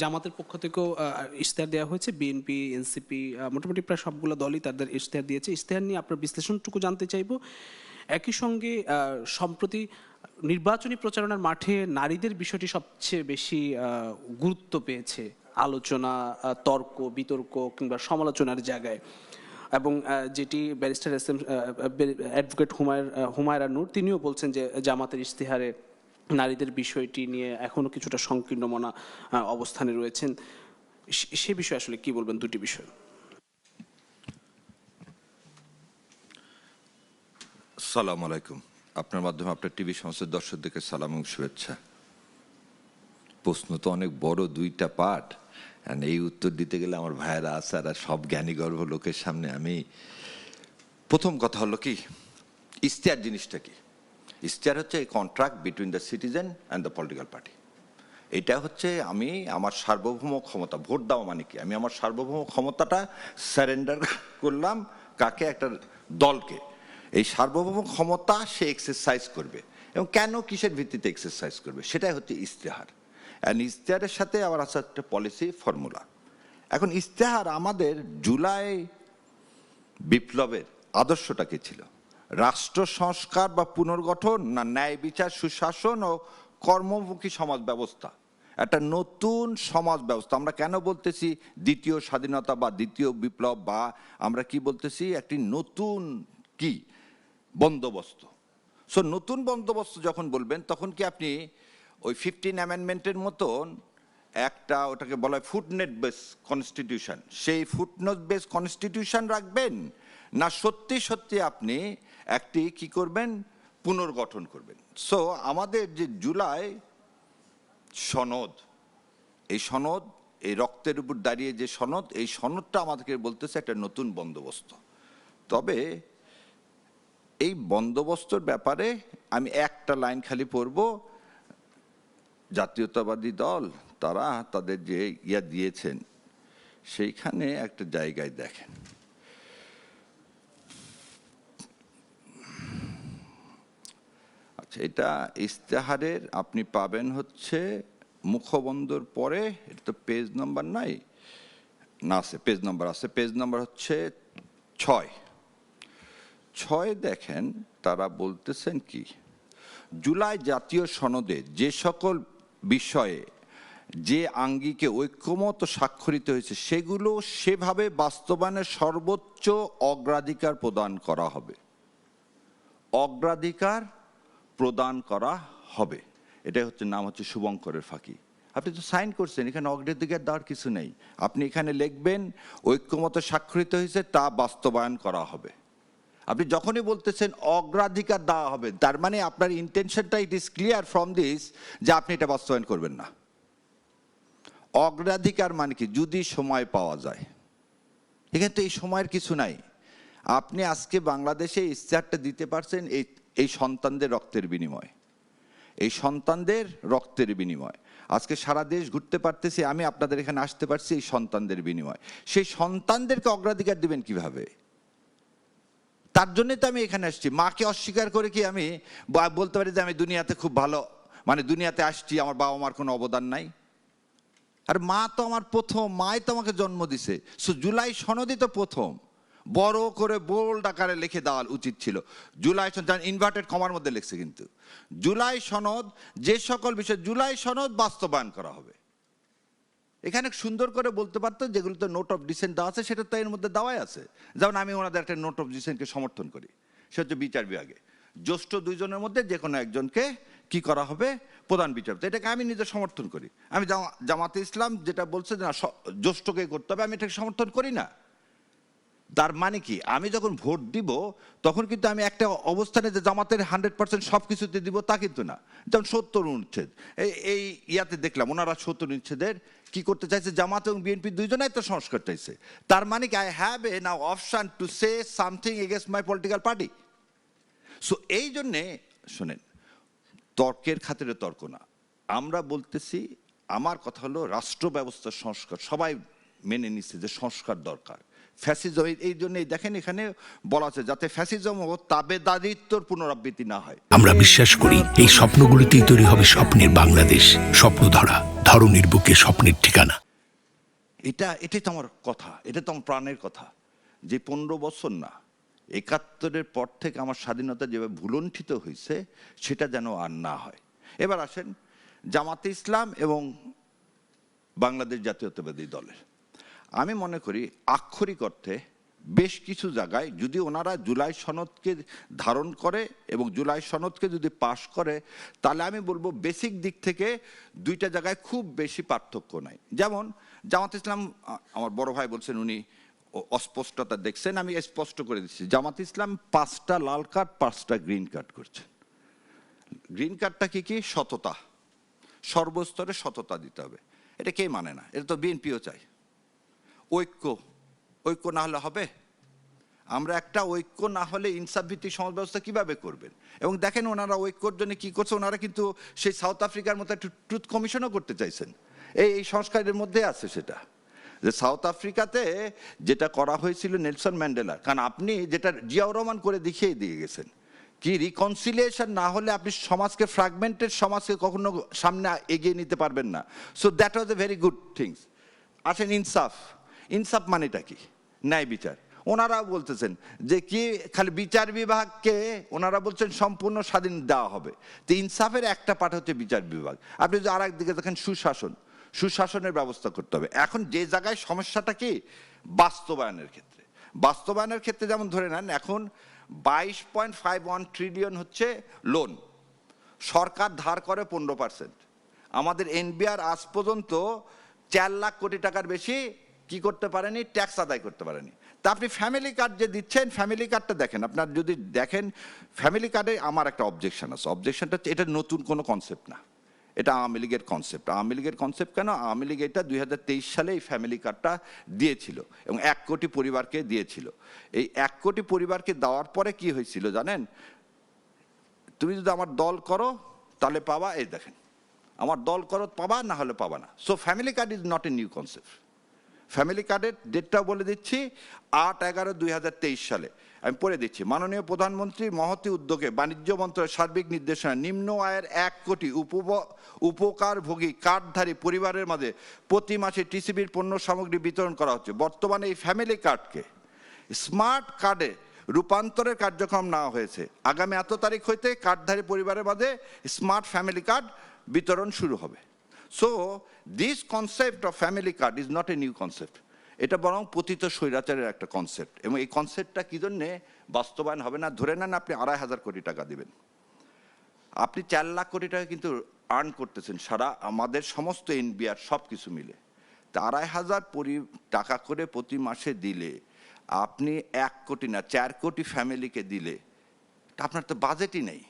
জামাতের পক্ষ থেকেও ইশতেহার দেওয়া হয়েছে, বিএনপি, এনসিপি, মোটামুটি প্রায় সবগুলো দলই তাদের ইশতেহার দিয়েছে। ইশতেহার নিয়ে আপনার বিশ্লেষণটুকু জানতে চাইব। একই সঙ্গে সম্প্রতি নির্বাচনী প্রচারণার মাঠে নারীদের বিষয়টি সবচেয়ে বেশি গুরুত্ব পেয়েছে, আলোচনা, তর্ক বিতর্ক কিংবা সমালোচনার জায়গায়। এবং যেটি ব্যারিস্টার অ্যাডভোকেট হুমায়রা নূর তিনিও বলছেন যে জামাতের ইশতেহারে নারীদের বিষয়টি নিয়ে এখনো কিছুটা সংকীর্ণমনা অবস্থানে রয়েছেন। সে বিষয়ে আসলে কি বলবেন দুটি বিষয়? আসসালামু আলাইকুম। আপনার মাধ্যমে আপনার টিভি সংস্থার দর্শকদেরকে সালাম এবং শুভেচ্ছা। প্রশ্ন তো অনেক বড়, দুইটা পার্ট, এই উত্তর দিতে গেলে আমার ভাইয়েরা আছে আর সব জ্ঞানীগর্ভ লোকের সামনে আমি প্রথম কথা হলো কি, ইশতেহার জিনিসটা কি? ইশতেহার হচ্ছে এই contract between the citizen and the political party. এটা হচ্ছে আমি আমার সার্বভৌম ক্ষমতা, ভোট দেওয়া মানে কি, আমি আমার সার্বভৌম ক্ষমতাটা সারেন্ডার করলাম কাকে? একটা দলকে। এই সার্বভৌম ক্ষমতা সে এক্সারসাইজ করবে, এবং কেন, কিসের ভিত্তিতে এক্সারসাইজ করবে, সেটাই হচ্ছে ইশতেহার। অ্যান্ড ইশতেহারের সাথে আবার আছে একটা পলিসি ফর্মুলা। এখন ইশতেহার আমাদের জুলাই বিপ্লবের আদর্শটা কি ছিল? রাষ্ট্র সংস্কার বা পুনর্গঠন, না ন্যায় বিচার, সুশাসন ও কর্মমুখী সমাজ ব্যবস্থা, একটা নতুন সমাজ ব্যবস্থা। আমরা কেন বলতেছি দ্বিতীয় স্বাধীনতা বা দ্বিতীয় বিপ্লব, বা আমরা কি বলতেছি একটি নতুন কি বন্দোবস্ত। সো নতুন বন্দোবস্ত যখন বলবেন তখন কি আপনি ওই 15 অ্যামেন্ডমেন্টের মতন একটা, ওটাকে বলা হয় ফুটনোট বেস কনস্টিটিউশন, সেই ফুটনোট বেস কনস্টিটিউশন রাখবেন, না সত্যি সত্যি আপনি একটি কি করবেন, পুনর্গঠন করবেন? সো আমাদের যে জুলাই সনদ, এই সনদ, এই রক্তের উপর দাঁড়িয়ে যে সনদ, এই সনদটা আমাদেরকে বলতেছে একটা নতুন বন্দোবস্ত। তবে এই বন্দোবস্তর ব্যাপারে আমি একটা লাইন খালি পড়ব। জাতীয়তাবাদী দল তারা তাদের যে ইয়া দিয়েছেন সেইখানে একটা জায়গায় দেখেন, আচ্ছা এটা ইশতেহারের আপনি পাবেন হচ্ছে মুখবন্ধর পরে, এটা তো পেজ নাম্বার নাই, না আছে পেজ নাম্বার, আছে পেজ নাম্বার হচ্ছে 6 দেখেন তারা বলতেছেন কি, জুলাই জাতীয় সনদে যে সকল বিষয়ে যে আঙ্গিকে ঐক্যমত স্বাক্ষরিত হয়েছে সেগুলো সেভাবে বাস্তবায়নের সর্বোচ্চ অগ্রাধিকার প্রদান করা হবে। অগ্রাধিকার প্রদান করা হবে, এটাই হচ্ছে নাম হচ্ছে শুভঙ্করের ফাঁকি। আপনি তো সাইন করছেন, এখানে অগ্রাধিকার দেওয়ার কিছু নেই। আপনি এখানে লিখবেন ঐক্যমত স্বাক্ষরিত হয়েছে তা বাস্তবায়ন করা হবে। আপনি যখনই বলতেছেন অগ্রাধিকার দেওয়া হবে, তার মানে আপনার ইন্টেনশনটা it is clear from this যে আপনি এটা বাস্তবায়ন করবেন না। অগ্রাধিকার মানে কি? যদি সময় পাওয়া যায়। এখানে তো এই সময়ের কিছু নাই। আপনি আজকে বাংলাদেশে ইশতেহারটা দিতে পারছেন এই সন্তানদের রক্তের বিনিময়, এই সন্তানদের রক্তের বিনিময়। আজকে সারা দেশ ঘুরতে পারতেছি, আমি আপনাদের এখানে আসতে পারছি এই সন্তানদের বিনিময়। সেই সন্তানদেরকে অগ্রাধিকার দিবেন কিভাবে? তার জন্যই তো আমি এখানে আসছি। মাকে অস্বীকার করে কি আমি বলতে পারি যে আমি দুনিয়াতে খুব ভালো, মানে দুনিয়াতে আসছি, আমার বাবা মার কোনো অবদান নাই? আর মা তো আমার প্রথম, মাই তো আমাকে জন্ম দিছে। সো জুলাই সনদই তো প্রথম, বড় করে বোল্ড আকারে লিখে দেওয়া উচিত ছিল। জুলাই সনদ ইনভার্টেড কমার মধ্যে লিখছে, কিন্তু জুলাই সনদ যে সকল বিষয় জুলাই সনদ বাস্তবায়ন করা হবে। এখানে সুন্দর করে বলতে পারতো যেগুলোতে নোট অফ ডিসেন্ট দেওয়া আছে সেটা তো এর মধ্যে দেওয়াই আছে। যেমন আমি ওনাদের একটা নোট অফ ডিসেন্টকে সমর্থন করি, সে হচ্ছে বিচার বিভাগে জ্যেষ্ঠ 2 জনের মধ্যে যে কোনো একজনকে কি করা হবে, প্রধান বিচারপতি। এটাকে আমি নিজে সমর্থন করি। আমি জামাতে ইসলাম যেটা বলছে যে না জ্যেষ্ঠকে করতে হবে, আমি এটাকে সমর্থন করি না। তার মানে কি, আমি যখন ভোট দিব তখন কিন্তু আমি একটা অবস্থানে যে জামাতের 100% সব কিছুতে দিব তা কিন্তু না। যেমন 70 অনুচ্ছেদ এই ইয়াতে দেখলাম ওনারা 70 অনুচ্ছেদের কি করতে চাইছে, জামাত এবং বিএনপি দুইজনাই তো সংস্কার চাইছে। তার মানে কি, I have a now option to say something against my political party. So এই জন্যে শোনেন, তর্কের খাতিরে তর্ক না, আমরা বলতেছি, আমার কথা হলো রাষ্ট্র ব্যবস্থার সংস্কার। সবাই মেনে নিচ্ছে যে সংস্কার দরকার। ফ্যাসিজম এই জন্যই দেখেন এখানে বলা আছে যাতে ফ্যাসিজম ও তাবেদারিত্বর পুনরাবৃত্তি না হয়। আমরা বিশ্বাস করি এই স্বপ্নগুলিতেই তৈরি হবে স্বপ্নের বাংলাদেশ। স্বপ্ন ধরা ধরনীর বুকে স্বপ্নের ঠিকানা। এটাই তো আমার কথা, এটা তো আমার প্রাণের কথা, যে 15 বছর না, 71-এর পর থেকে আমার স্বাধীনতা যেভাবে ভুলণ্ঠিত হয়েছে সেটা যেন আর না হয়। এবার আসেন জামাতে ইসলাম এবং বাংলাদেশ জাতীয়তাবাদী দলের, আমি মনে করি আক্ষরিক অর্থে বেশ কিছু জায়গায় যদি ওনারা জুলাই সনদকে ধারণ করে এবং জুলাই সনদকে যদি পাশ করে, তাহলে আমি বলবো বেসিক দিক থেকে দুইটা জায়গায় খুব বেশি পার্থক্য নাই। যেমন জামাত ইসলাম, আমার বড় ভাই বলছেন উনি অস্পষ্টতা দেখছেন, আমি স্পষ্ট করে দিচ্ছি, জামাত ইসলাম 5টা লাল কার্ড 5টা গ্রিন কার্ড করছেন। গ্রিন কার্ডটা কি? সততা, সর্বস্তরে সততা দিতে হবে। এটা কে মানে না? এটা তো বিএনপিও চাই। ঐক্য না হলে হবে? আমরা একটা ঐক্য না হলে ইনসাফ ভিত্তিক সমাজ ব্যবস্থা কিভাবে করবেন? এবং দেখেন ওনারা ঐক্যর জন্য কি করছে, ওনারা কিন্তু সেই সাউথ আফ্রিকার মতো একটা ট্রুথ কমিশনও করতে চাইছেন। এই সংস্কারের মধ্যে আছে সেটা, যে সাউথ আফ্রিকাতে যেটা করা হয়েছিল নেলসন ম্যান্ডেলার, কারণ আপনি যেটা জিয়াউর রহমান করে দেখিয়ে দিয়ে গেছেন, কি রিকনসিলিয়েশন না হলে আপনি সমাজকে, ফ্র্যাগমেন্টেড সমাজকে কখনো সামনে এগিয়ে নিতে পারবেন না। So that was a very good things. আসেন ইনসাফ মানেটা কি? ন্যায় বিচার। ওনারাও বলতেছেন যে কি খালি বিচার বিভাগকে ওনারা বলছেন সম্পূর্ণ স্বাধীন দেওয়া হবে। তো ইনসাফের একটা পার্ট হচ্ছে বিচার বিভাগ। আপনি যদি আর একদিকে দেখেন সুশাসনের ব্যবস্থা করতে হবে। এখন যে জায়গায় সমস্যাটা কি, বাস্তবায়নের ক্ষেত্রে যেমন ধরে নেন এখন 22.51 ট্রিলিয়ন হচ্ছে লোন, সরকার ধার করে 15%। আমাদের এনবিআর আজ পর্যন্ত 4 লাখ কোটি টাকার বেশি কি করতে পারেনি, ট্যাক্স আদায় করতে পারেনি। তা আপনি ফ্যামিলি কার্ড যে দিচ্ছেন, ফ্যামিলি কার্ডটা দেখেন, আপনার যদি দেখেন ফ্যামিলি কার্ডে আমার একটা অবজেকশন আছে। অবজেকশনটা হচ্ছে এটা নতুন কোনো কনসেপ্ট না, এটা আওয়ামী লীগের কনসেপ্ট। আওয়ামী লীগের কনসেপ্ট কেন? আওয়ামী লীগ এটা 2023 সালে এই ফ্যামিলি কার্ডটা দিয়েছিল এবং 1 কোটি পরিবারকে দিয়েছিল। এই 1 কোটি পরিবারকে দেওয়ার পরে কি হয়েছিল জানেন? তুমি যদি আমার দল করো তাহলে পাবা, এই দেখেন আমার দল করো পাবা, না হলে পাবা না। So family card is not a new concept. Family কার্ডের ডেটটাও বলে দিচ্ছি, 8/11/2023 সালে আমি পড়ে দিচ্ছি। মাননীয় প্রধানমন্ত্রীর মহতী উদ্যোগে বাণিজ্য মন্ত্রণালয়ের সার্বিক নির্দেশনা নিম্ন আয়ের 1 কোটি উপকারভোগী কার্ডধারী পরিবারের মাঝে প্রতি মাসে টিসিবির পণ্য সামগ্রী বিতরণ করা হচ্ছে। বর্তমানে এই ফ্যামিলি কার্ডকে স্মার্ট কার্ডে রূপান্তরের কার্যক্রম নেওয়া হয়েছে। আগামী এত তারিখ হইতে কার্ডধারী পরিবারের মাঝে স্মার্ট ফ্যামিলি কার্ড বিতরণ শুরু হবে। So this concept of family card is not a new concept, এটা বরং পতিত স্বৈরাচারের একটা কনসেপ্ট। এবং এই কনসেপ্টটা কি জন্যে বাস্তবায়ন হবে না? ধরে নেন আপনি 2,500 কোটি টাকা দিবেন, আপনি 4 লাখ কোটি টাকা কিন্তু আর্ন করতেছেন সারা আমাদের সমস্ত এনবিআর সব কিছু মিলে। তা 2,500 টাকা করে প্রতি মাসে দিলে আপনি 1 কোটি না 4 কোটি ফ্যামিলিকে দিলে আপনার তো বাজেটই নেই,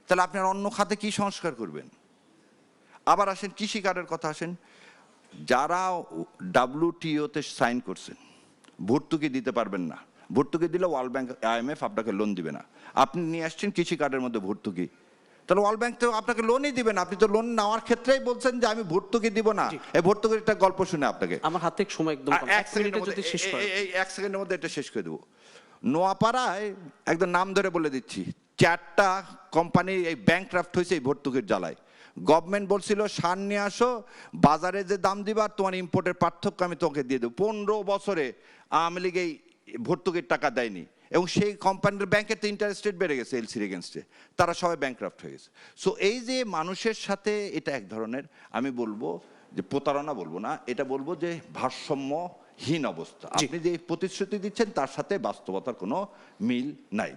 তাহলে আপনার অন্য খাতে কি সংস্কার করবেন? আবার আসেন কৃষি কার্ডের কথা আসেন, যারা WTO-তে সাইন করছেন ভর্তুকি দিতে পারবেন না, ভর্তুকি দিলে ওয়ার্ল্ড ব্যাংক IMF আপনাকে লোন দিবে না। আপনি নিয়ে আসছেন কৃষি কার্ডের মধ্যে ভর্তুকি, তাহলে ওয়ার্ল্ড ব্যাংক তো আপনাকে লোনই দিবে না। আপনি তো লোন নেওয়ার ক্ষেত্রেই বলছেন যে আমি ভর্তুকি দিব না। এই ভর্তুকির একটা গল্প শুনে আপনাকে, আমার হাতে সময় একদম কম, 1 সেকেন্ডের মধ্যে এক সেকেন্ডের মধ্যে এটা শেষ করে দেবো। নোয়াপাড়ায় একদম নাম ধরে বলে দিচ্ছি, 4টা কোম্পানি এই ব্যাংকরাফট হয়েছে এই ভর্তুকির জ্বালায়। গভর্নমেন্ট বলছিল সার নিয়ে আসো, বাজারে যে দাম দিবা তোমার ইম্পোর্টের পার্থক্য আমি তোকে দিয়ে দেবো। 15 বছরে আওয়ামী লীগ এই ভর্তুকির টাকা দেয়নি এবং সেই কোম্পানির ব্যাংকের তো ইন্টারেস্ট রেট বেড়ে গেছে এলসির এগেনস্টে, তারা সবাই ব্যাংকরাফট হয়ে গেছে। সো এই যে মানুষের সাথে এটা এক ধরনের, আমি বলবো যে প্রতারণা বলবো না, এটা বলবো যে ভারসাম্যহীন অবস্থা। আপনি যে প্রতিশ্রুতি দিচ্ছেন তার সাথে বাস্তবতার কোনো মিল নাই।